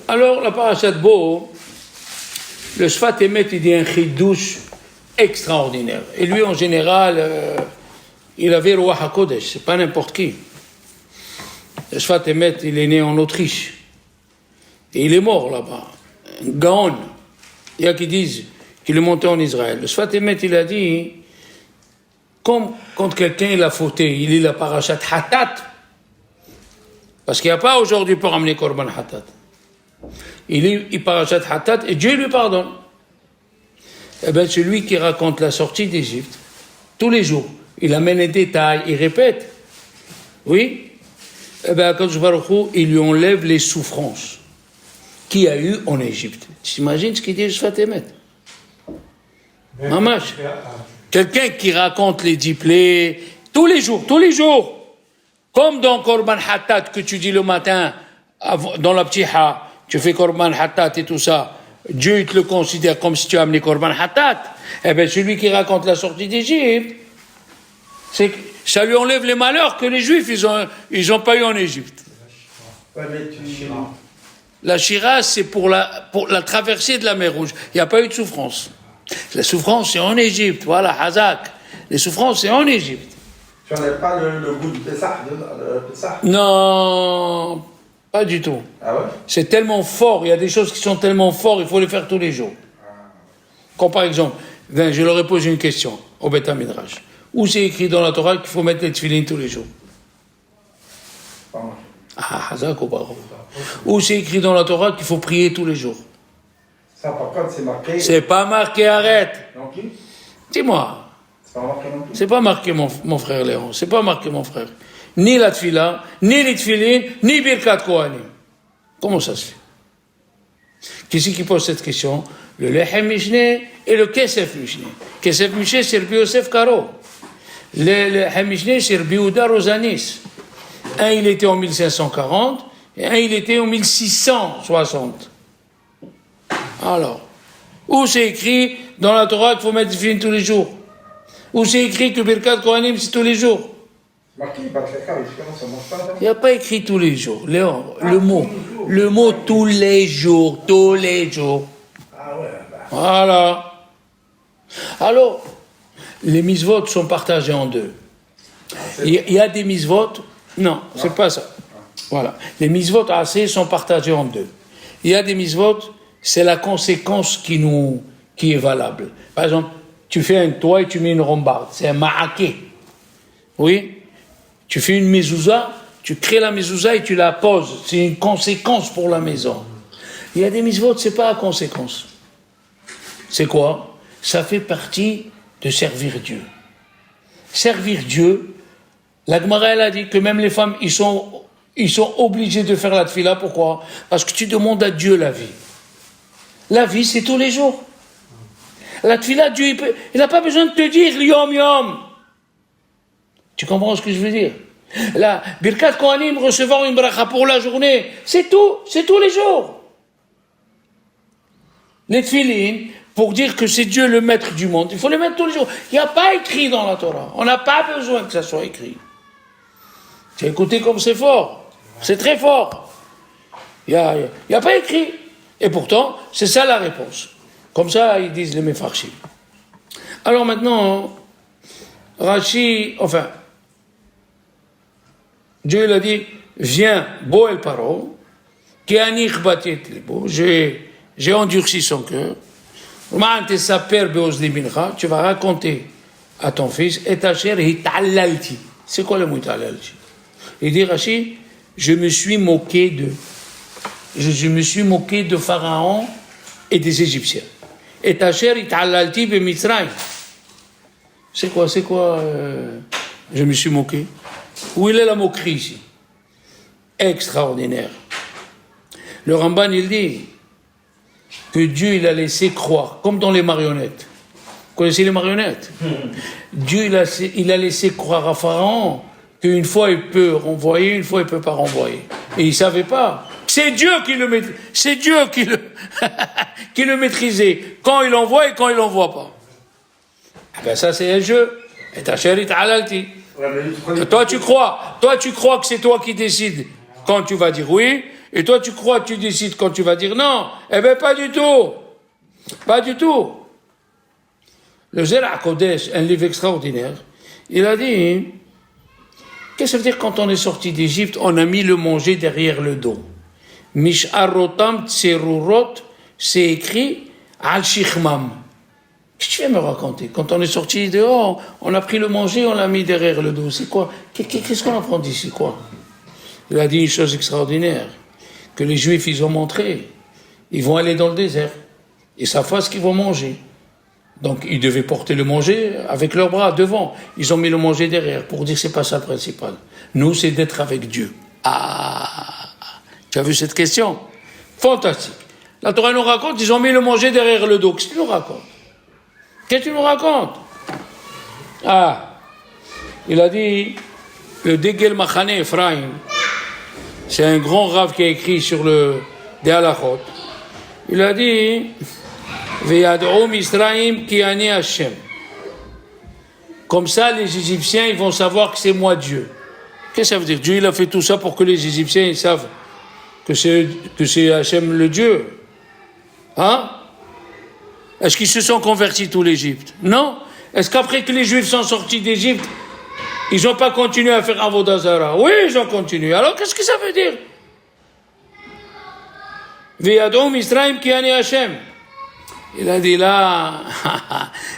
Alors, la parashat Bo, le Sfat Emet, il dit un chidouche extraordinaire. Et lui, en général, il avait le Ruach HaKodesh, c'est pas n'importe qui. Le Sfat Emet, il est né en Autriche. Et il est mort là-bas. Un Gaon. Il y a qui disent qu'il est monté en Israël. Le Sfat Emet, il a dit, comme quand quelqu'un il a fauté, il lit la parashat Hatat, parce qu'il n'y a pas aujourd'hui pour ramener Korban Hatat. Il lit parashat Hatat et Dieu lui pardonne. Eh bien, celui qui raconte la sortie d'Égypte, tous les jours, il amène les détails, il répète. Oui. Eh bien, Akadosh Baruch Hu, il lui enlève les souffrances qu'il y a eu en Égypte. Tu imagines ce qu'il dit le Sfat Emet? Mamash. Quelqu'un qui raconte les 10 plaies, tous les jours, comme dans Korban Hatat que tu dis le matin, dans la ptiha, tu fais Korban Hatat et tout ça, Dieu il te le considère comme si tu as amené Korban Hatat. Eh bien, celui qui raconte la sortie d'Égypte, ça lui enlève les malheurs que les Juifs, ils ont pas eu en Égypte. La Shira, c'est pour la traversée de la mer Rouge. Il n'y a pas eu de souffrance. La souffrance, c'est en Égypte. Voilà, Hazak. Les souffrances, c'est en Égypte. Tu n'enlèves pas le goût du Pessah, Non, pas du tout. Ah ouais? C'est tellement fort, il y a des choses qui sont tellement fortes, il faut les faire tous les jours. Comme par exemple, je leur ai posé une question au Beth Midrash. Où c'est écrit dans la Torah qu'il faut mettre les tefillin tous les jours? Ah, Hazak ou Baruch. Où c'est écrit dans la Torah qu'il faut prier tous les jours? Ça, par contre, c'est marqué. C'est pas marqué, arrête. Non plus? Dis-moi. C'est pas marqué non plus? C'est pas marqué, mon frère Léon. C'est pas marqué, mon frère. Ni la tefila, ni les tefillin, ni Birkat Kohanim. Comment ça se fait? Qui c'est qui pose cette question? Le Lechem Mishneh et le Kesef Mishneh. Kesef Mishneh, c'est Rabbi Yosef Karo. Le Lechem Mishneh, c'est Rabbi Yehuda Rosanis. Un, il était en 1540, et un, il était en 1660. Alors, où c'est écrit dans la Torah qu'il faut mettre des films tous les jours? Où c'est écrit que Birkat Kohanim, c'est tous les jours? Il n'y a pas écrit tous les jours. Léon, le mot tous les jours. Ah ouais, bah. Voilà. Alors, les misvot sont partagés en deux. Il y a des misvot, non, c'est pas ça. Voilà. Les misvot assez sont partagés en deux. Il y a des misvot, c'est la conséquence qui est valable. Par exemple, tu fais un toit et tu mets une rambarde. C'est un ma'aké. Oui? Tu fais une mezouza, tu crées la mezouza et tu la poses. C'est une conséquence pour la maison. Il y a des misvot, c'est pas la conséquence. C'est quoi? Ça fait partie de servir Dieu. Servir Dieu, la Gemara elle a dit que même les femmes, ils sont obligés de faire la tefila. Pourquoi? Parce que tu demandes à Dieu la vie. La vie, c'est tous les jours. La tefila, Dieu, il n'a pas besoin de te dire yom yom. Tu comprends ce que je veux dire? La Birkat Kohanim, recevoir une bracha pour la journée, c'est tout, c'est tous les jours. Les tefillin, pour dire que c'est Dieu le maître du monde, il faut les mettre tous les jours. Il n'y a pas écrit dans la Torah. On n'a pas besoin que ça soit écrit. Tu as écouté comme c'est fort. C'est très fort. Il n'y a pas écrit. Et pourtant, c'est ça la réponse. Comme ça, ils disent les Mefarshim. Alors maintenant, Rashi, enfin, Dieu il a dit, viens, Bo el Paro, qui anich batit libo, j'ai endurci son cœur. Tu vas raconter à ton fils, et ta chère hitalalti. C'est quoi le mot hitalalti? Il dit Rashi, je me suis moqué de Pharaon et des Égyptiens. Et ta chère hitalalti be Mitzrayim. C'est quoi je me suis moqué? Où est la moquerie ici? Extraordinaire. Le Ramban, il dit que Dieu, il a laissé croire, comme dans les marionnettes. Vous connaissez les marionnettes? Dieu, il a laissé croire à Pharaon qu'une fois, il peut renvoyer, une fois, il ne peut pas renvoyer. Et il ne savait pas. C'est Dieu qui le maîtrisait. C'est Dieu qui le maîtrisait. Quand il envoie et quand il n'envoie pas. Ben ça, c'est un jeu. Et ta chérie, t'alalti. Toi, tu crois que c'est toi qui décides quand tu vas dire oui, Et toi, tu crois, tu décides quand tu vas dire non. Eh bien, pas du tout. Pas du tout. Le Zera Kodesh, un livre extraordinaire, il a dit, qu'est-ce que ça veut dire quand on est sorti d'Égypte, on a mis le manger derrière le dos. Mish'arotam tserurot, c'est écrit al shikhmam. Qu'est-ce que tu viens me raconter? Quand on est sorti dehors, on a pris le manger, on l'a mis derrière le dos. C'est quoi? Qu'est-ce qu'on apprend d'ici, quoi? Il a dit une chose extraordinaire, que les Juifs, ils ont montré. Ils vont aller dans le désert. Ils savent pas ce qu'ils vont manger. Donc, ils devaient porter le manger avec leurs bras devant. Ils ont mis le manger derrière pour dire que c'est pas ça le principal. Nous, c'est d'être avec Dieu. Ah! Tu as vu cette question? Fantastique. La Torah nous raconte, ils ont mis le manger derrière le dos. Qu'est-ce que tu nous racontes? Qu'est-ce que tu nous racontes? Ah! Il a dit, le Degel Machane Ephraim, c'est un grand rave qui a écrit sur des halachot. Il a dit, Ve'yad'u Misraim ki ani Hashem. Comme ça, les Égyptiens, ils vont savoir que c'est moi Dieu. Qu'est-ce que ça veut dire? Dieu, il a fait tout ça pour que les Égyptiens, ils savent que c'est Hashem le Dieu. Hein? Est-ce qu'ils se sont convertis tout l'Égypte? Non. Est-ce qu'après que les Juifs sont sortis d'Égypte, ils n'ont pas continué à faire Avodah Zara? Oui, ils ont continué. Alors, qu'est-ce que ça veut dire? Ve'yad'u Misraim ki ani Hashem. Il a dit là,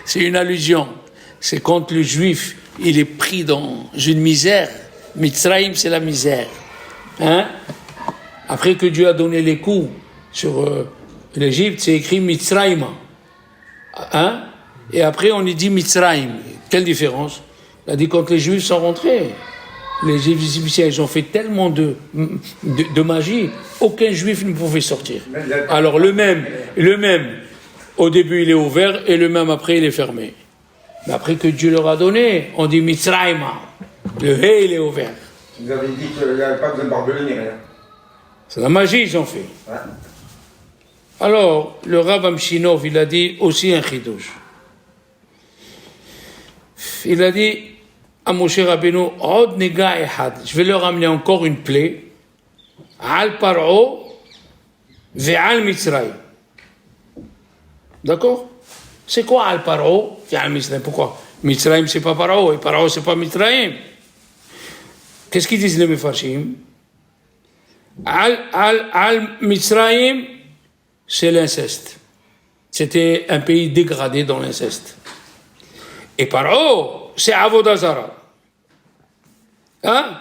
c'est une allusion. C'est quand le Juif, il est pris dans une misère. Mitzrayim, c'est la misère. Hein? Après que Dieu a donné les coups sur l'Égypte, c'est écrit Mitzrayim. Hein? Et après, on y dit Mitzrayim. Quelle différence? Il a dit quand les Juifs sont rentrés, les Égyptiens, ils ont fait tellement de magie, aucun Juif ne pouvait sortir. Alors le même, au début il est ouvert et le même après il est fermé. Mais après que Dieu leur a donné, on dit Mitzrayim. Le He il est ouvert. Vous avez dit qu'il n'y avait pas besoin de barbelé ni rien. C'est la magie ils ont fait. Ouais. Alors, le Rav Amshinov, il a dit aussi un chidouche. Il a dit à Moshe Rabbeinu, Od nega ehad, je vais leur amener encore une plaie, al paro ve'al Mitzrayim. D'accord? C'est quoi al paro ve'al Mitzrayim? Pourquoi? Mitzrayim c'est pas paro et paro c'est pas Mitzrayim. Qu'est-ce qu'ils disent les Mefarshim? Al Mitzrayim, c'est l'inceste. C'était un pays dégradé dans l'inceste. Et Paro, c'est Avodah Zara. Hein?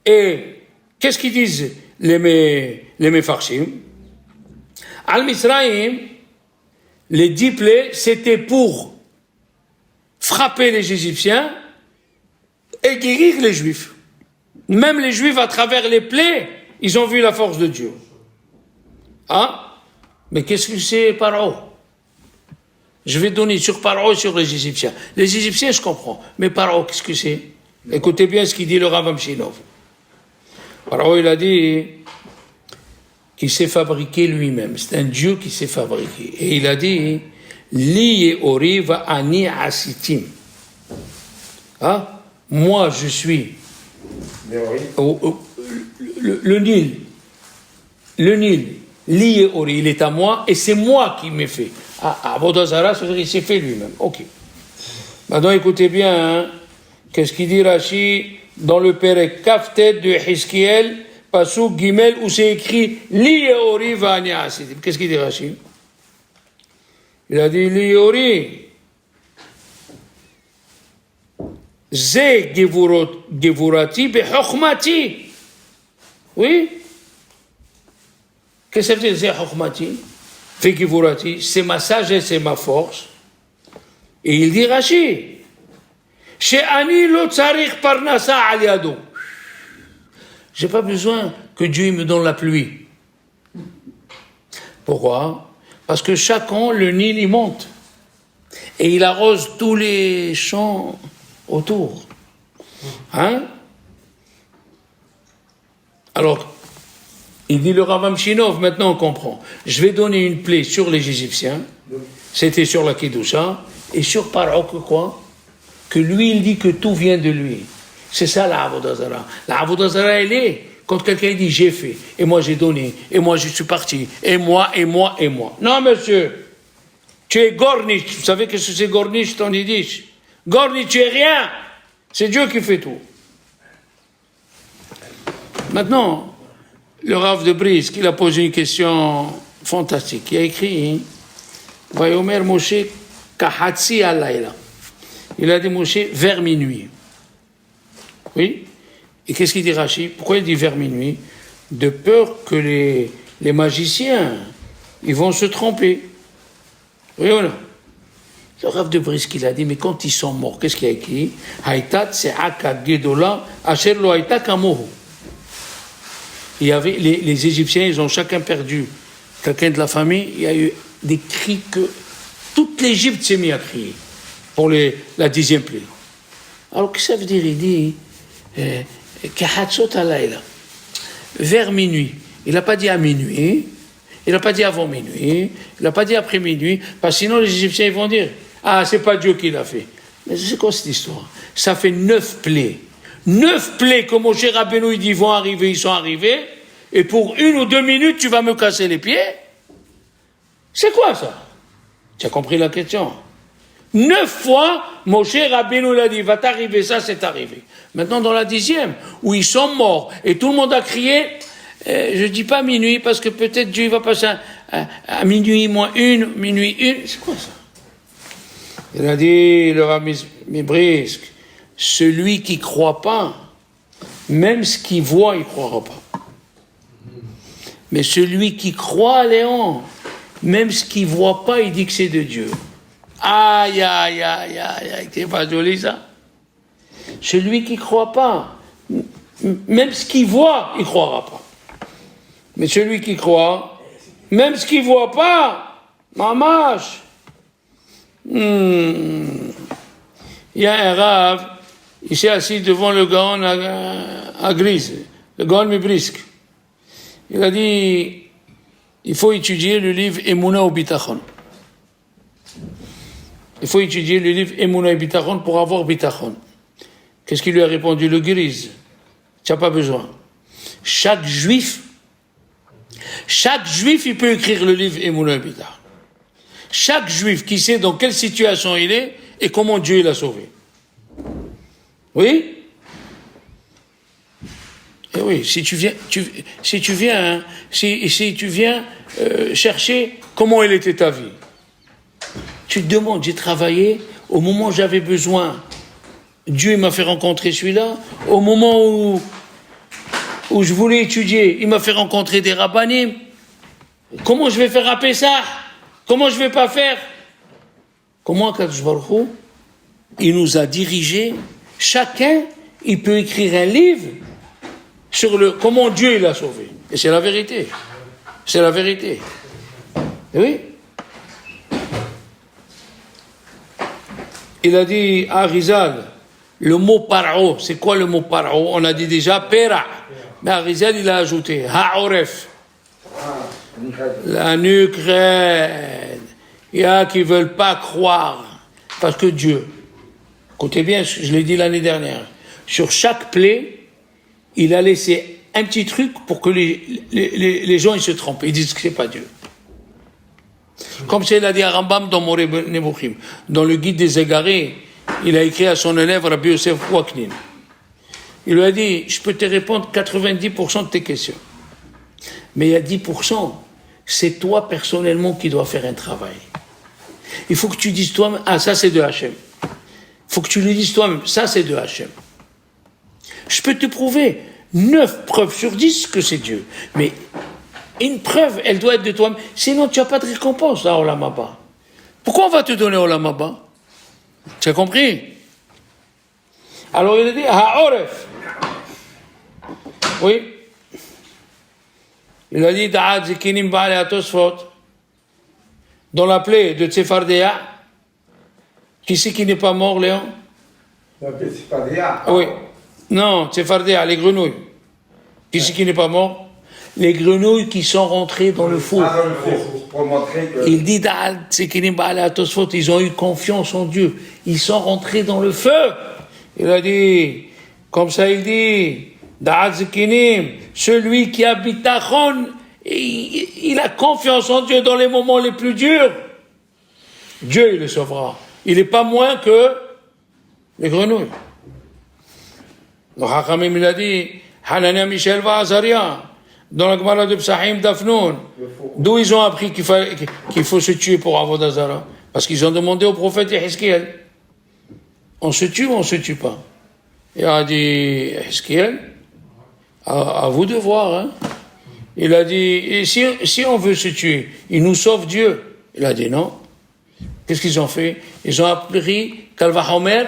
Et qu'est-ce qu'ils disent les Mefarshim? Al Mitzrayim, les 10 plaies, c'était pour frapper les Égyptiens et guérir les Juifs. Même les Juifs, à travers les plaies, ils ont vu la force de Dieu. Hein? Mais qu'est-ce que c'est Paro? Je vais donner sur Paro et sur les Égyptiens. Les Égyptiens, je comprends. Mais Paro, qu'est-ce que c'est? Écoutez bien ce qu'il dit le Rav Amshinov. Paro, il a dit qu'il s'est fabriqué lui-même. C'est un Dieu qui s'est fabriqué. Et il a dit Li ori va ani asitim. Hein? Moi, je suis le Nil. Le Nil. Li ori, il est à moi et c'est moi qui m'ai fait. Ah, Avodah Zara, c'est-à-dire qu'il s'est fait lui-même. Ok. Maintenant, écoutez bien, hein, qu'est-ce qu'il dit Rashi dans le Perek Kaftet de Hiskiel, Pasuk Gimel, où c'est écrit Li ori va ani asitim. Qu'est-ce qu'il dit Rashi? Il a dit Li ori. Ze gevurati bechokhmati. Oui? Qu'est-ce que ça veut dire, Ze chokhmati? Fe gevurati, c'est ma sagesse et ma force. Et il dit Rashi, She'ani lo tzarich parnasa al yado. J'ai pas besoin que Dieu me donne la pluie. Pourquoi? Parce que chaque an, le Nil, il monte. Et il arrose tous les champs autour. Hein? Alors, il dit le Rav Amshinov, maintenant on comprend. Je vais donner une plaie sur les Égyptiens, c'était sur la Kedusha, et sur Paro que quoi? Que lui, il dit que tout vient de lui. C'est ça la Avodah Zara. La Avodah Zara, elle est quand quelqu'un dit j'ai fait, et moi j'ai donné, et moi je suis parti, et moi, et moi, et moi. Non, monsieur, tu es gorniche. Vous savez qu'est-ce que c'est gorniche en yiddish? Gorniche, tu es rien. C'est Dieu qui fait tout. Maintenant, le Rav de Brisk, il a posé une question fantastique. Il a écrit Vayomer Moshe Kahatsi Alayla. Il a dit Moshe vers minuit. Oui. Et qu'est-ce qu'il dit Rashi? Pourquoi il dit vers minuit? De peur que les magiciens, ils vont se tromper. Oui ou non? Le Rav de Brisk, il a dit, mais quand ils sont morts, qu'est-ce qu'il y a écrit? Haïtat se'aka gedola asher lo haïta kamohu. Il y avait les Égyptiens, ils ont chacun perdu quelqu'un de la famille. Il y a eu des cris que toute l'Égypte s'est mise à crier pour la 10e plaie. Alors, qu'est-ce que ça veut dire? Il dit Kahatsot alayla, vers minuit. Il n'a pas dit à minuit, il n'a pas dit avant minuit, il n'a pas dit après minuit, parce que sinon les Égyptiens ils vont dire ah, c'est pas Dieu qui l'a fait. Mais c'est quoi cette histoire? Ça fait 9 plaies. 9 plaies que Moshe Rabbeinu dit vont arriver, ils sont arrivés, et pour 1 ou 2 minutes, tu vas me casser les pieds? C'est quoi ça? Tu as compris la question? 9 fois, Moshe Rabbeinu l'a dit, va t'arriver ça, c'est arrivé. Maintenant, dans la 10e, où ils sont morts, et tout le monde a crié, je dis pas minuit, parce que peut-être Dieu va passer à minuit moins 1, minuit 1, c'est quoi ça? Il a dit, le Rav Brisk, celui qui croit pas, même ce qu'il voit, il croira pas. Mais celui qui croit, Léon, même ce qu'il voit pas, il dit que c'est de Dieu. Aïe, aïe, aïe, aïe, aïe, c'est pas joli ça? Celui qui croit pas, même ce qu'il voit, il croira pas. Mais celui qui croit, même ce qu'il voit pas, mamache. Il y a un Rav, il s'est assis devant le Gaon à Grise, le Gaon Mibrisk. Il a dit, il faut étudier le livre Emouna ou Bitachon. Il faut étudier le livre Emouna et Bitachon pour avoir Bitachon. Qu'est-ce qu'il lui a répondu le Grise? Tu n'as pas besoin. Chaque juif, il peut écrire le livre Emouna et Bitachon. Chaque juif qui sait dans quelle situation il est et comment Dieu l'a sauvé. Oui? Et oui, si tu viens chercher comment elle était ta vie, tu te demandes, j'ai travaillé, au moment où j'avais besoin, Dieu m'a fait rencontrer celui-là, au moment où je voulais étudier, il m'a fait rencontrer des rabbanim, comment je vais faire rapper ça? Comment je vais pas faire? Comment Kadosh Baruch Hu, il nous a dirigés, chacun, il peut écrire un livre sur comment Dieu l'a sauvé. Et c'est la vérité. C'est la vérité. Et oui. Il a dit à Rizal, le mot paro, c'est quoi le mot paro? On a dit déjà pera. Mais à Rizal, il a ajouté ha'oref. La nuque raide. Il y a qui veulent pas croire. Parce que Dieu, écoutez bien, je l'ai dit l'année dernière, sur chaque plaie, il a laissé un petit truc pour que les gens ils se trompent. Ils disent que c'est pas Dieu. Comme c'est l'a dit à Rambam dans Moreh Nebuchim. Dans le guide des égarés, il a écrit à son élève Rabbi Yosef Waknin. Il lui a dit, je peux te répondre 90% de tes questions. Mais il y a 10%, c'est toi personnellement qui dois faire un travail. Il faut que tu dises toi-même, ah ça c'est de Hachem. Il faut que tu lui dises toi-même, ça c'est de Hachem. Je peux te prouver 9 preuves sur 10 que c'est Dieu. Mais une preuve, elle doit être de toi-même. Sinon, tu n'as pas de récompense à Olam Haba. Pourquoi on va te donner Olam Haba? Tu as compris? Alors il a dit, Ha'oref. Oui. Il a dit, Da'ad Zikinim Ba'ale Atosfot. Dans la plaie de Tsefardéa. Qui c'est qui n'est pas mort, Léon? La plaie de Tsefardéa. Oui. Non, Tsefardéa, les grenouilles. Qui c'est qui n'est pas mort? Les grenouilles qui sont rentrées dans le four. Ah, dans le four, pour montrer que... Il dit, ils ont eu confiance en Dieu. Ils sont rentrés dans le feu. Il a dit, comme ça il dit, Da'azkinim, celui qui a bitachon, il a confiance en Dieu dans les moments les plus durs. Dieu, il le sauvera. Il n'est pas moins que les grenouilles. Le Hachamim, il a dit, Hanania, Michel, va Azaria, dans la Gemara de Psahim, Dafnoun, d'où ils ont appris qu'il faut se tuer pour Avodah Zara. Parce qu'ils ont demandé au prophète Yehezkiel, on se tue ou on se tue pas? Il a dit, Yehezkiel, à vous de voir, hein. Il a dit, et si on veut se tuer, il nous sauve Dieu. Il a dit non. Qu'est-ce qu'ils ont fait? Ils ont appris Kalvahomer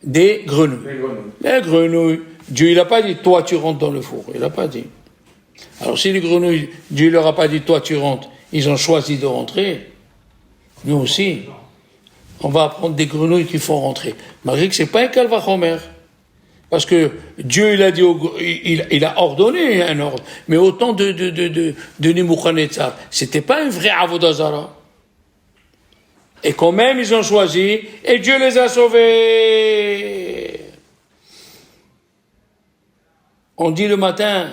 des grenouilles. Les grenouilles. Dieu, il n'a pas dit, toi tu rentres dans le four. Il n'a pas dit. Alors si les grenouilles, Dieu ne leur a pas dit, toi tu rentres, ils ont choisi de rentrer. Nous aussi, on va apprendre des grenouilles qui font rentrer. Malgré que ce n'est pas un Kalvahomer. Parce que Dieu, il a dit, il a ordonné un ordre. Mais au temps de Nebuchadnezzar, c'était pas un vrai Avodah Zara. Et quand même, ils ont choisi, et Dieu les a sauvés. On dit le matin,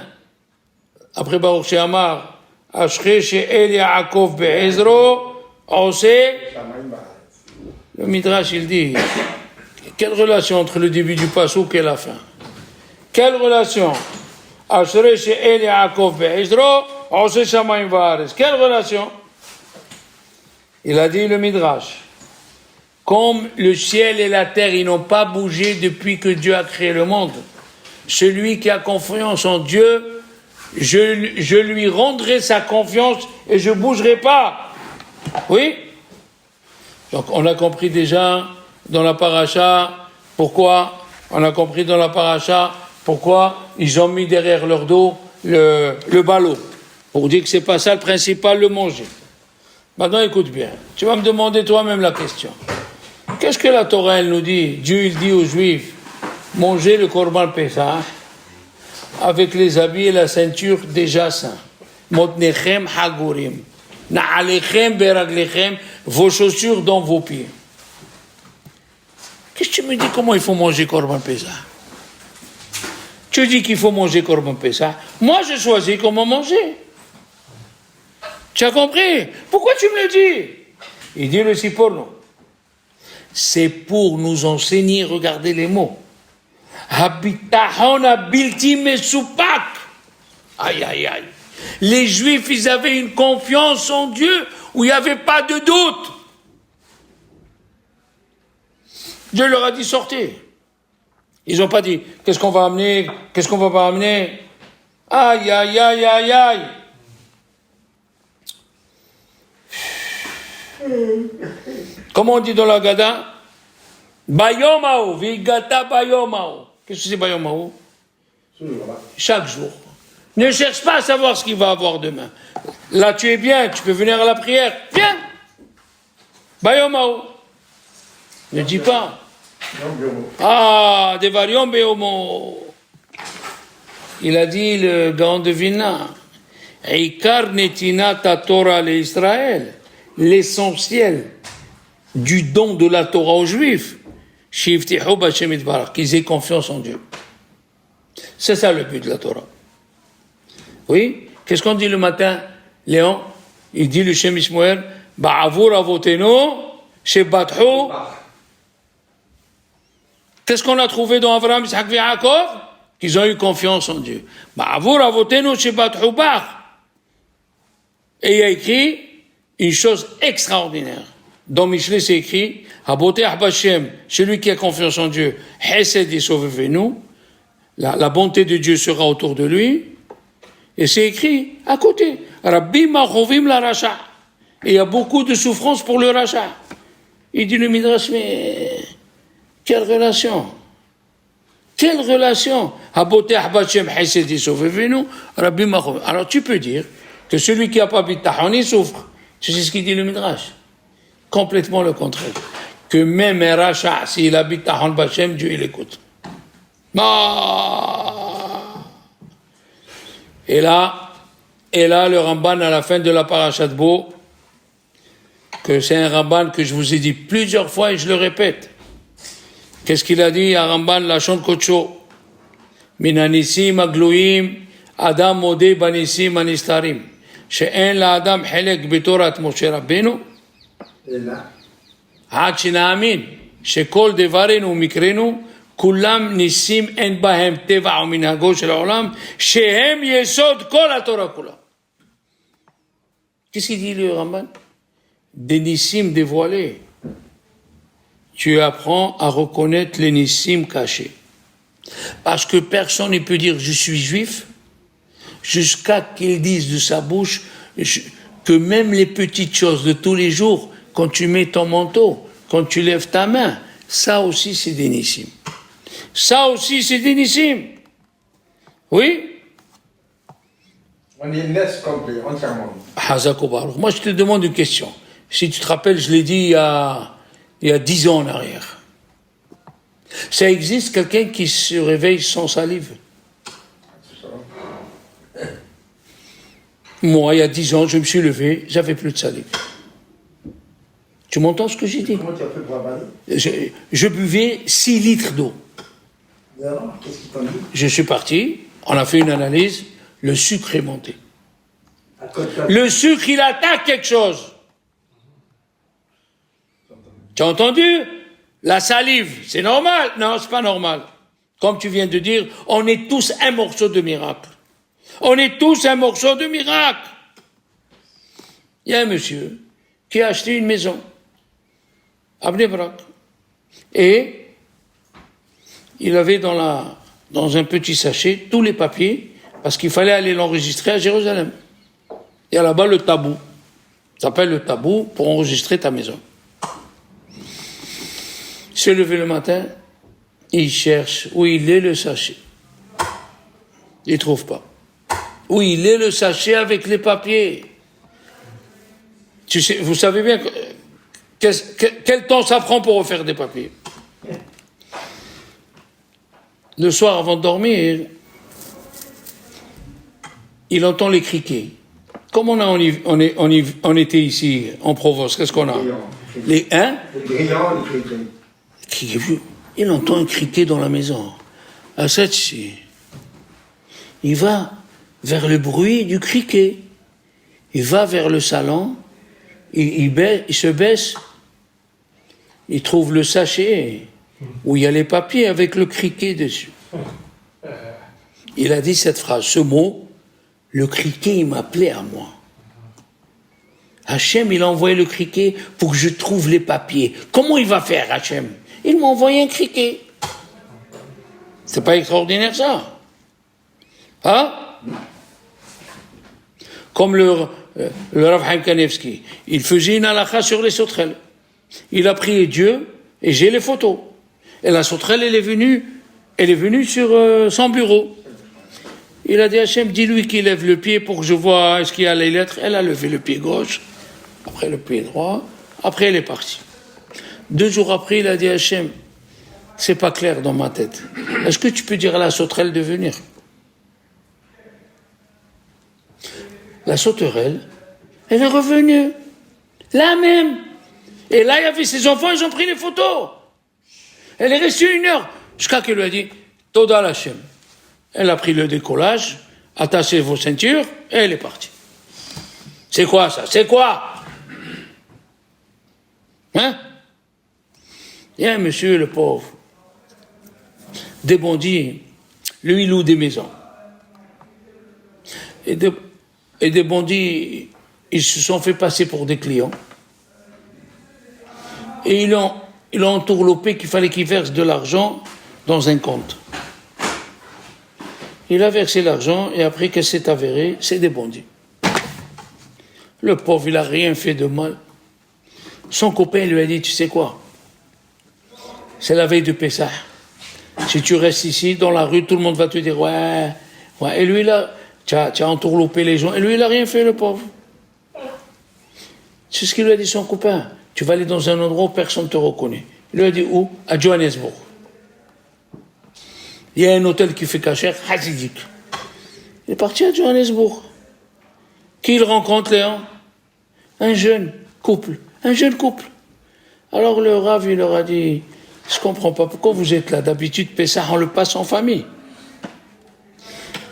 après Baruch She'amar, Ashre She'el Yaakov Be'ezro, on sait, le Midrash, il dit, quelle relation entre le début du Passouk et la fin? Quelle relation? Ashre She'el Yaakov Be'ezro, on sait Shamayim Va'aretz. Quelle relation? Il a dit le Midrash, comme le ciel et la terre, ils n'ont pas bougé depuis que Dieu a créé le monde. Celui qui a confiance en Dieu, je lui rendrai sa confiance et je ne bougerai pas. Oui? Donc on a compris déjà dans la paracha pourquoi, ils ont mis derrière leur dos le ballot. Pour dire que c'est pas ça le principal, le manger. Maintenant, écoute bien. Tu vas me demander toi-même la question. Qu'est-ce que la Torah, elle nous dit? Dieu, il dit aux Juifs, mangez le Korban Pesach avec les habits et la ceinture déjà saints. Motnechem hagurim. Na'alechem beraglechem. Vos chaussures dans vos pieds. Qu'est-ce que tu me dis? Comment il faut manger Korban Pesach? Tu dis qu'il faut manger Korban Pesach. Moi, je choisis comment manger. Tu as compris? Pourquoi tu me le dis? Il dit le Siporno. C'est pour nous enseigner, regardez les mots. Habitahon abilti mesupak. Aïe, aïe, aïe. Les Juifs, ils avaient une confiance en Dieu où il n'y avait pas de doute. Dieu leur a dit sortez. Ils n'ont pas dit qu'est-ce qu'on va amener, qu'est-ce qu'on va pas amener. Aïe, aïe, aïe, aïe, aïe. Comment on dit dans la Gada? Bayomao, vigata bayomao. Qu'est-ce que c'est bayomao? Chaque jour. Ne cherche pas à savoir ce qu'il va avoir demain. Là, tu es bien, tu peux venir à la prière. Viens. Bayomao. Ne dis pas. Ah, devarion beomo. Il a dit le grand de Vilna. Eikar netina ta Torah l'Israël. L'essentiel du don de la Torah aux Juifs, qu'ils aient confiance en Dieu. C'est ça le but de la Torah. Oui? Qu'est-ce qu'on dit le matin, Léon? Il dit le Shem Ishmuel, Ba'avur avoteno, shebathu. Qu'est-ce qu'on a trouvé dans Avraham, Isaac et Yaakov? Qu'ils ont eu confiance en Dieu. Ba'avur avoteno, shebathu bach. Et il y a écrit une chose extraordinaire. Dans Michelet, c'est écrit, Haboté Hashem, celui qui a confiance en Dieu, Hesed et sauvez-nous, la bonté de Dieu sera autour de lui, et c'est écrit à côté, Rabbi Machovim la Racha. Et il y a beaucoup de souffrance pour le Racha. Il dit le Midrash, mais quelle relation? Quelle relation? Haboté Hashem, Hesed et sauvez-nous, Rabbi Machovim. Alors tu peux dire que celui qui n'a pas bitachon, il souffre. C'est ce qu'il dit le Midrash. Complètement le contraire. Que même un rachat, s'il habite à Hanbachem, Dieu il écoute. Et là, le Ramban à la fin de la Parashat Bo, que c'est un Ramban que je vous ai dit plusieurs fois et je le répète. Qu'est-ce qu'il a dit à Ramban Lachon Kocho? מן הניסים הגלויים, אדם מודה בניסים הנסתרים, שאין לאדם חלק בתורת משה רבנו, Et là, עד שנאמין שכל דברינו ומקרינו, כולם ניסים אין בהם טבע ומנהגו של העולם, שהם יסוד כל התורה כולה. Qu'est-ce qu'il dit le Ramban? Des nissim dévoilés. Tu apprends à reconnaître les nissim cachés. Parce que personne ne peut dire je suis juif jusqu'à qu'il dise de sa bouche que même les petites choses de tous les jours, quand tu mets ton manteau, quand tu lèves ta main, ça aussi c'est des nissim. Ça aussi c'est des nissim. Oui? on est laisse complet, entièrement. Hazako Baruch. Moi je te demande une question. Si tu te rappelles, je l'ai dit il y a 10 ans en arrière. Ça existe quelqu'un qui se réveille sans salive? Moi, il y a 10 ans, je me suis levé, j'avais plus de salive. Tu m'entends ce que j'ai dit? Comment tu as fait pour avaler? Je buvais 6 litres d'eau. Et alors, qu'est-ce qu'ils t'ont dit? Je suis parti, on a fait une analyse, le sucre est monté. À cause de- Le sucre, il attaque quelque chose. Tu as entendu? La salive, c'est normal? Non, c'est pas normal. Comme tu viens de dire, on est tous un morceau de miracle. On est tous un morceau de miracle. Il y a un monsieur qui a acheté une maison à Bnei Brak. Et il avait dans un petit sachet tous les papiers parce qu'il fallait aller l'enregistrer à Jérusalem. Il y a là-bas le tabou. Ça s'appelle le tabou pour enregistrer ta maison. Il s'est levé le matin, il cherche où il est le sachet. Il ne trouve pas. Où il est le sachet avec les papiers. Tu sais, vous savez bien quel temps ça prend pour refaire des papiers. Le soir avant de dormir, il entend les criquets. Comme on était ici en Provence, qu'est-ce qu'on a? Les hein? Les grillons, les criquets. Il entend un criquet dans la maison. À cette ci, il va vers le bruit du criquet. Il va vers le salon, il se baisse, il trouve le sachet où il y a les papiers avec le criquet dessus. Il a dit cette phrase, ce mot, le criquet, il m'appelait à moi. Hachem, il a envoyé le criquet pour que je trouve les papiers. Comment il va faire, Hachem? Il m'a envoyé un criquet. C'est pas extraordinaire, ça? Hein? Comme le Rav Chaim Kanevski, il faisait une halakha sur les sauterelles. Il a prié Dieu, et j'ai les photos. Et la sauterelle, elle est venue sur son bureau. Il a dit à Hachem, dis-lui qu'il lève le pied pour que je vois est-ce qu'il y a les lettres. Elle a levé le pied gauche, après le pied droit, après elle est partie. 2 jours après, il a dit à Hachem, c'est pas clair dans ma tête. Est-ce que tu peux dire à la sauterelle de venir? La sauterelle, elle est revenue, là même. Et là, il y avait ses enfants, ils ont pris les photos. Elle est restée 1 heure, jusqu'à qu'elle lui a dit, Toda Hachem. Elle a pris le décollage, attaché vos ceintures, et elle est partie. C'est quoi ça? C'est quoi? Hein? Il y a un monsieur, le pauvre, des bandits, lui, il loue des maisons. Et des bandits, ils se sont fait passer pour des clients. Et ils ont entourloupé qu'il fallait qu'il verse de l'argent dans un compte. Il a versé l'argent et après que c'est avéré, c'est des bandits. Le pauvre, il n'a rien fait de mal. Son copain lui a dit, tu sais quoi? C'est la veille de Pessah. Si tu restes ici, dans la rue, tout le monde va te dire, ouais. Et lui, là, tu as entourloupé les gens. Et lui, il n'a rien fait, le pauvre. C'est ce qu'il lui a dit son copain. Tu vas aller dans un endroit où personne ne te reconnaît. Il lui a dit où? À Johannesburg. Il y a un hôtel qui fait cachère, Hazidik. Il est parti à Johannesburg. Qui il rencontre, Léon? Un jeune couple. Alors le Rav, il leur a dit, je ne comprends pas, pourquoi vous êtes là? D'habitude, Pessah, on le passe en famille.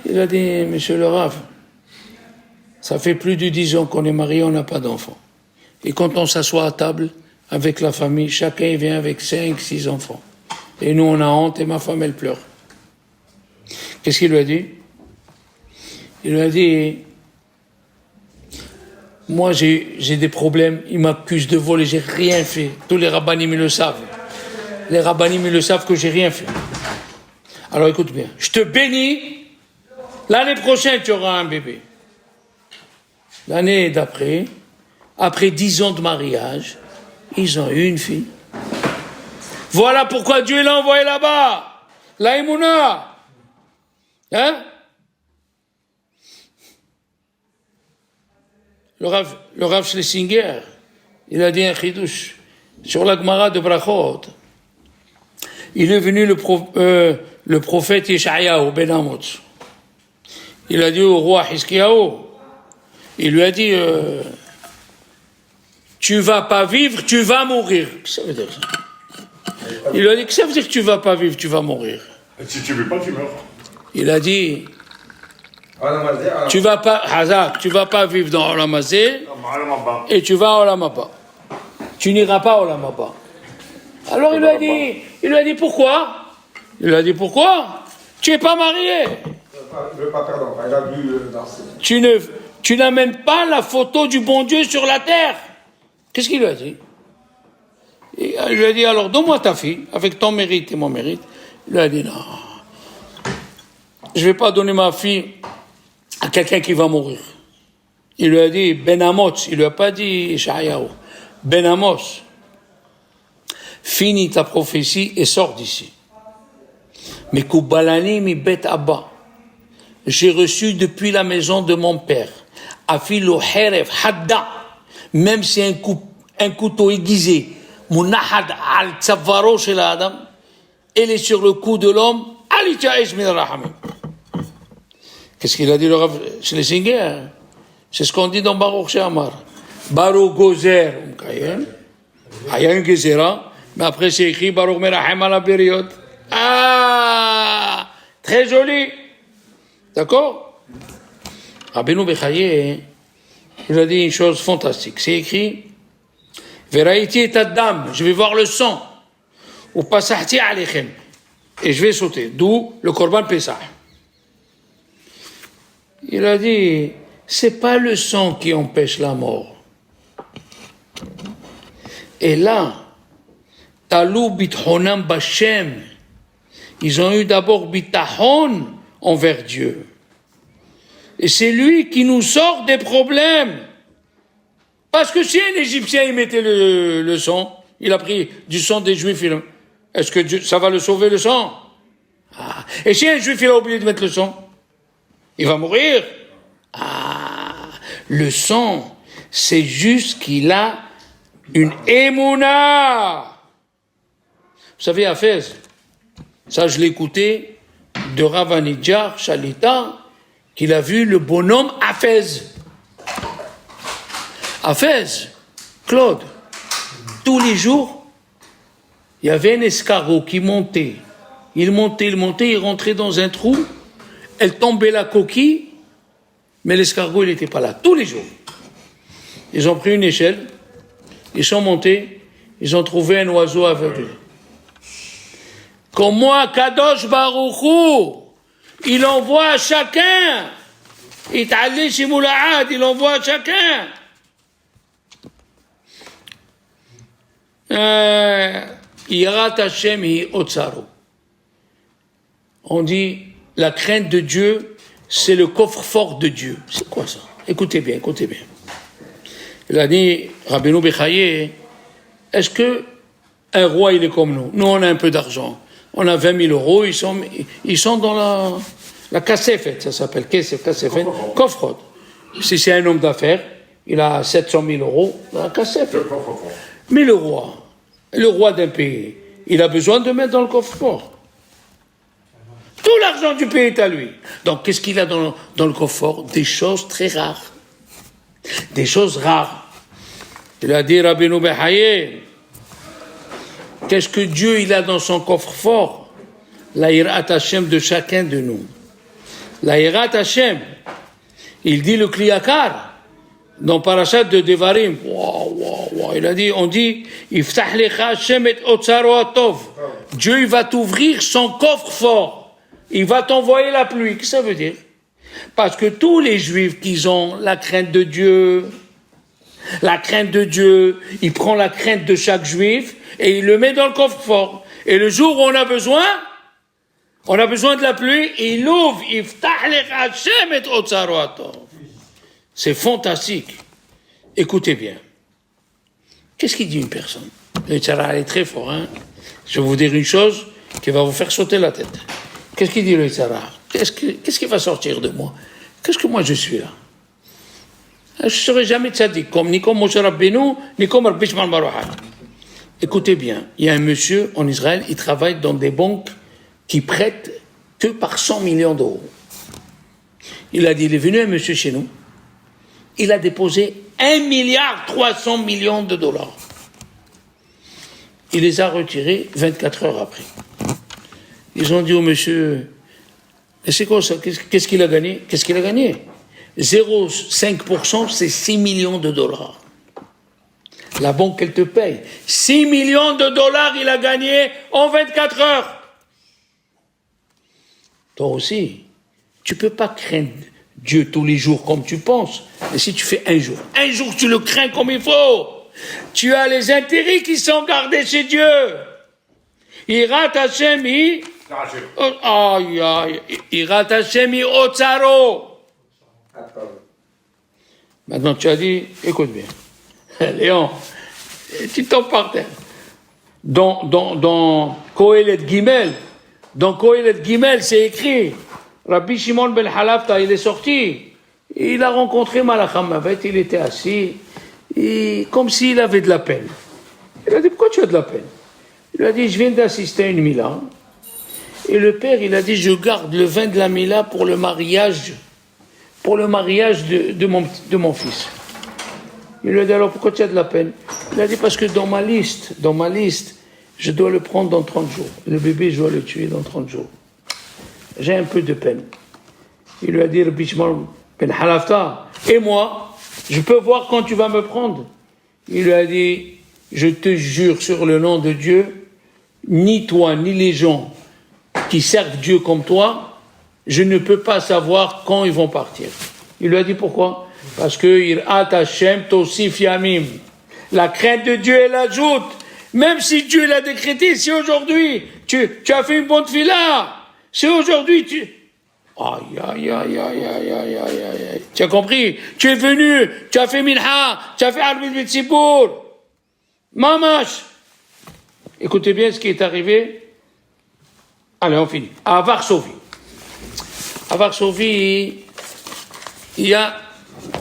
Il a dit, monsieur le Rav, ça fait plus de 10 ans qu'on est mariés, on n'a pas d'enfants. Et quand on s'assoit à table avec la famille, chacun vient avec 5, 6 enfants. Et nous, on a honte et ma femme, elle pleure. Qu'est-ce qu'il lui a dit? Il lui a dit, moi, j'ai des problèmes, il m'accuse de vol et j'ai rien fait. Tous les rabbinim, ils le savent. Les rabbinim, ils le savent que j'ai rien fait. Alors écoute bien, je te bénis, l'année prochaine, tu auras un bébé. L'année d'après, après 10 ans de mariage, ils ont eu une fille. Voilà pourquoi Dieu l'a envoyé là-bas. La Emouna. Hein? Le Rav Schlesinger, il a dit un chidouche sur la Gemara de Brachot. Il est venu le prophète Yeshayahu ben Amoz. Il a dit au roi Hiskiyahu, il lui a dit, tu vas pas vivre, tu vas mourir. Qu'est-ce que ça veut dire ça? Il lui a dit, qu'est-ce que ça veut dire que tu vas pas vivre, tu vas mourir? Si tu veux pas, tu meurs. Il a dit, tu vas pas, Hazak, tu vas pas vivre dans Olamazé et tu vas à Olamaba. Tu n'iras pas à Olamaba. Alors il lui a dit pourquoi? Il lui a dit pourquoi? Tu es pas marié. Je veux pas perdre, il a vu danser. Tu n'amènes pas la photo du bon Dieu sur la terre. Qu'est-ce qu'il lui a dit? Il lui a dit alors donne-moi ta fille avec ton mérite et mon mérite. Il lui a dit non. Je vais pas donner ma fille à quelqu'un qui va mourir. Il lui a dit Ben Amos, il lui a pas dit Ishayahu. Ben Amos, finis ta prophétie et sors d'ici. Mais Kubalani mi bet Abba, j'ai reçu depuis la maison de mon père, Afilo Heref Hadda, même si un couteau aiguisé, Munahad al Tzavaro chez l'Adam, elle est sur le cou de l'homme, Ali Ta'esh min Rahamim. Qu'est-ce qu'il a dit le Rav Schlesinger? C'est ce qu'on dit dans Baruch She'amar. Baruch Gozer, il y a une Gezera, mais après c'est écrit Baruch Merachem à la période. Ah, très joli. D'accord? Rabbeinu Bechaye, il a dit une chose fantastique. C'est écrit Veraïti et Adam, je vais voir le sang. Ou Pasahti Alechem. Et je vais sauter. D'où le Korban Pesach. Il a dit, c'est pas le sang qui empêche la mort. Et là, Talou Bithonam Bashem, ils ont eu d'abord Bitahon envers Dieu. Et c'est lui qui nous sort des problèmes. Parce que si un Égyptien il mettait le sang, il a pris du sang des Juifs, est-ce que Dieu, ça va le sauver le sang? Ah. Et si un Juif il a oublié de mettre le sang, il va mourir. Ah, le sang, c'est juste qu'il a une émouna. Vous savez, à Fès, ça je l'ai écouté de Ravanidjar, Shalita, qu'il a vu le bonhomme à Fès. À Fès, Claude, tous les jours, il y avait un escargot qui montait. Il montait, il rentrait dans un trou, elle tombait la coquille, mais l'escargot, il n'était pas là, tous les jours. Ils ont pris une échelle, ils sont montés, ils ont trouvé un oiseau aveugle. Comme moi, Kadosh Baruch Hu, il envoie à chacun. Il envoie à chacun. Yirat Hashem hi otzaru. On dit, la crainte de Dieu, c'est le coffre-fort de Dieu. C'est quoi ça? Écoutez bien, écoutez bien. Il a dit, Rabbeinu Bechaye, est-ce que un roi, il est comme nous? Nous, on a un peu d'argent. On a 20 000 euros, ils sont dans la kassefet, ça s'appelle kassefet, coffre. Si c'est un homme d'affaires, il a 700 000 euros dans la kassefet. Mais le roi d'un pays, il a besoin de mettre dans le coffre-fort. Tout l'argent du pays est à lui. Donc, qu'est-ce qu'il a dans le coffre-fort? Des choses très rares. Des choses rares. Il a dit, Rabbeinu Bechaye, qu'est-ce que Dieu il a dans son coffre-fort? La Yirat Hashem de chacun de nous. La Hirat Hashem. Il dit le Kliyakar. Dans Parashat de Devarim. Il a dit, on dit, Iftah lecha Hashem et otzaro atov. Dieu, il va t'ouvrir son coffre fort. Il va t'envoyer la pluie. Qu'est-ce que ça veut dire? Parce que tous les Juifs qui ont la crainte de Dieu, il prend la crainte de chaque Juif et il le met dans le coffre fort. Et le jour où on a besoin de la pluie, il ouvre, Iftah lecha Hashem et otzaro atov. C'est fantastique. Écoutez bien. Qu'est-ce qu'il dit une personne? Le Tzara est très fort. Je vais vous dire une chose qui va vous faire sauter la tête. Qu'est-ce qu'il dit le Tzara? Qu'est-ce qui va sortir de moi? Qu'est-ce que moi je suis là? Je ne serai jamais tzaddik, ni comme Moshe Rabbeinu, ni comme Rabbi Shimon Bar Yochai. Écoutez bien. Il y a un monsieur en Israël, il travaille dans des banques qui prêtent que par 100 millions d'euros. Il a dit, il est venu un monsieur chez nous. Il a déposé 1,3 milliard de dollars. Il les a retirés 24 heures après. Ils ont dit au monsieur, mais c'est quoi ça? Qu'est-ce qu'il a gagné? 0,5%, c'est 6 millions de dollars. La banque, elle te paye. 6 millions de dollars, il a gagné en 24 heures. Toi aussi, tu peux pas craindre Dieu tous les jours comme tu penses. Mais si tu fais un jour tu le crains comme il faut. Tu as les intérêts qui sont gardés chez Dieu. Hirat Hashem Hirat Hashem otzaro. Maintenant tu as dit, écoute bien. Léon, tu tombes par terre. Dans Kohelet Gimel, c'est écrit. Rabbi Shimon ben Halafta, il est sorti, il a rencontré Malacham Mavet, il était assis, et comme s'il avait de la peine. Il a dit, pourquoi tu as de la peine? Il a dit, je viens d'assister à une Mila, et le père, il a dit, je garde le vin de la Mila pour le mariage de mon fils. Il lui a dit, alors pourquoi tu as de la peine? Il a dit, parce que dans ma liste, je dois le prendre dans 30 jours. Le bébé, je dois le tuer dans 30 jours. J'ai un peu de peine. Il lui a dit, Rabbi Shimon ben Halafta, et moi, je peux voir quand tu vas me prendre. Il lui a dit, je te jure sur le nom de Dieu, ni toi, ni les gens qui servent Dieu comme toi, je ne peux pas savoir quand ils vont partir. Il lui a dit pourquoi? Parce que Hirat Hashem tosif yamim. La crainte de Dieu, elle ajoute. Même si Dieu l'a décrété, si aujourd'hui tu as fait une bonne fila, si aujourd'hui tu... Aïe. Tu as compris? Tu es venu, tu as fait minha, tu as fait arbit b'tzibour. Mamash. Écoutez bien ce qui est arrivé. Allez, on finit. À Varsovie. À Varsovie, il y a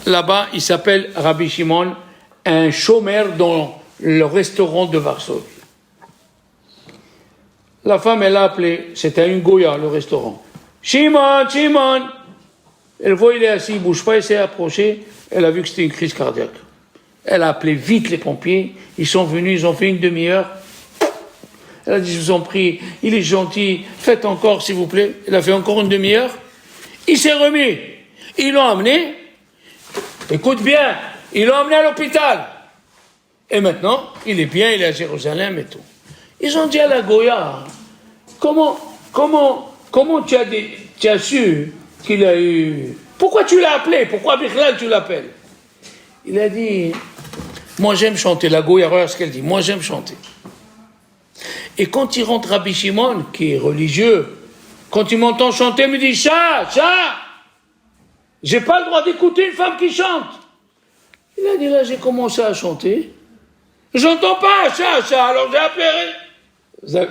là-bas, il s'appelle Rabbi Shimon, un chômeur dans le restaurant de Varsovie. La femme, elle a appelé, c'était une Goya, le restaurant. Shimon. Elle voit, il est assis, il ne bouge pas, elle s'est approchée, elle a vu que c'était une crise cardiaque. Elle a appelé vite les pompiers, ils sont venus, ils ont fait une demi-heure. Elle a dit, je vous en prie, il est gentil, faites encore s'il vous plaît. Elle a fait encore une demi-heure. Il s'est remis. Ils l'ont amené, écoute bien, ils l'ont amené à l'hôpital. Et maintenant, il est bien, il est à Jérusalem et tout. Ils ont dit à la Goya, comment tu as su qu'il a eu... Pourquoi tu l'as appelé? Pourquoi Bichlal tu l'appelles? Il a dit, moi j'aime chanter. La Goya, regarde ce qu'elle dit, moi j'aime chanter. Et quand il rentre Rabbi Shimon, qui est religieux, quand il m'entend chanter, il me dit, Chat, j'ai pas le droit d'écouter une femme qui chante. Il a dit, là j'ai commencé à chanter. J'entends pas, Chat, alors j'ai appelé.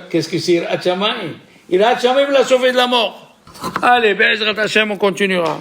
Qu'est-ce que c'est? Hirat Shamayim. Hirat Shamayim l'a sauvé de la mort. Allez, Be'ezrat Hashem, on continuera.